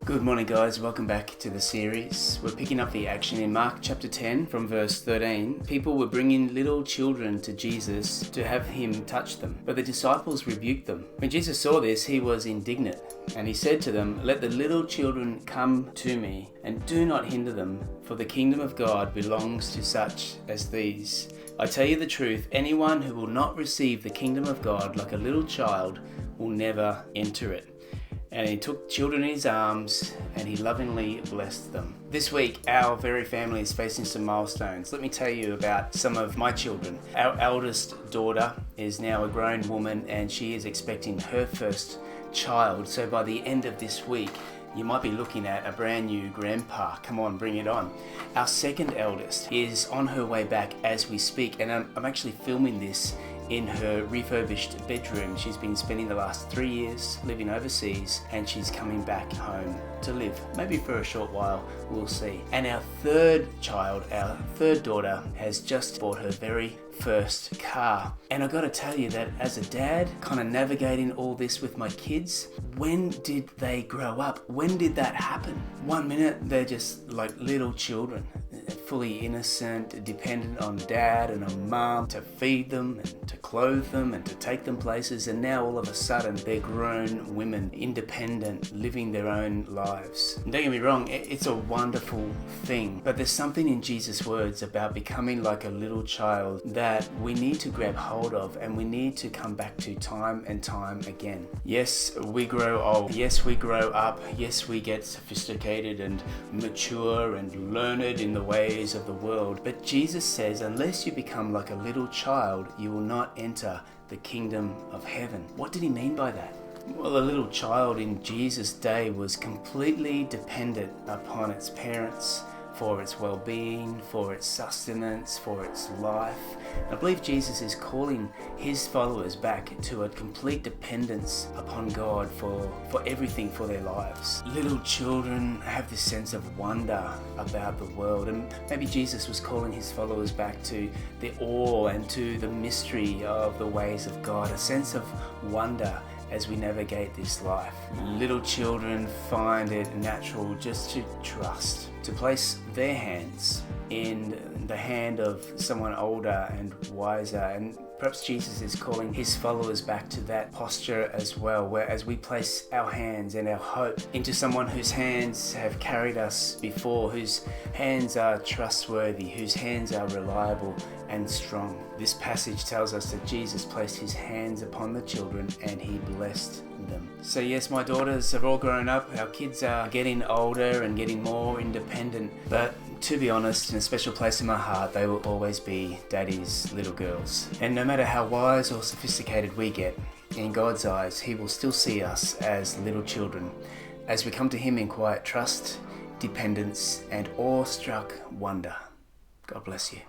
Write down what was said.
Good morning, guys. Welcome back to the series. We're picking up the action in Mark chapter 10 from verse 13. People were bringing little children to Jesus to have him touch them, but the disciples rebuked them. When Jesus saw this, he was indignant, and he said to them, "Let the little children come to me, and do not hinder them, for the kingdom of God belongs to such as these. I tell you the truth, anyone who will not receive the kingdom of God like a little child will never enter it." And he took children in his arms and he lovingly blessed them. This week, our very family is facing some milestones. Let me tell you about some of my children. Our eldest daughter is now a grown woman and she is expecting her first child. So by the end of this week, you might be looking at a brand new grandpa. Come on, bring it on. Our second eldest is on her way back as we speak, and I'm actually filming this in her refurbished bedroom. She's been spending the last 3 years living overseas, and she's coming back home to live. Maybe for a short while, we'll see. And our third child, our third daughter, has just bought her very first car. And I gotta tell you that as a dad, kind of navigating all this with my kids, when did they grow up? When did that happen? 1 minute, they're just like little children, fully innocent, dependent on dad and on mom to feed them and to clothe them and to take them places, and now all of a sudden they're grown women, independent, living their own lives. And don't get me wrong, it's a wonderful thing, but there's something in Jesus' words about becoming like a little child that we need to grab hold of, and we need to come back to time and time again. Yes, we grow old. Yes, we grow up. Yes, we get sophisticated and mature and learned in the ways of the world. But Jesus says, unless you become like a little child, you will not enter the kingdom of heaven. What did he mean by that? Well, a little child in Jesus' day was completely dependent upon its parents for its well-being, for its sustenance, for its life. I believe Jesus is calling his followers back to a complete dependence upon God for everything for their lives. Little children have this sense of wonder about the world, and maybe Jesus was calling his followers back to the awe and to the mystery of the ways of God, a sense of wonder as we navigate this life. Little children find it natural just to trust, to place their hands in the hand of someone older and wiser. And perhaps Jesus is calling his followers back to that posture as well, where as we place our hands and our hope into someone whose hands have carried us before, whose hands are trustworthy, whose hands are reliable and strong. This passage tells us that Jesus placed his hands upon the children and he blessed them. So yes, my daughters have all grown up. Our kids are getting older and getting more independent, but to be honest, in a special place in my heart, they will always be Daddy's little girls. And no matter how wise or sophisticated we get, in God's eyes, he will still see us as little children as we come to him in quiet trust, dependence, and awestruck wonder. God bless you.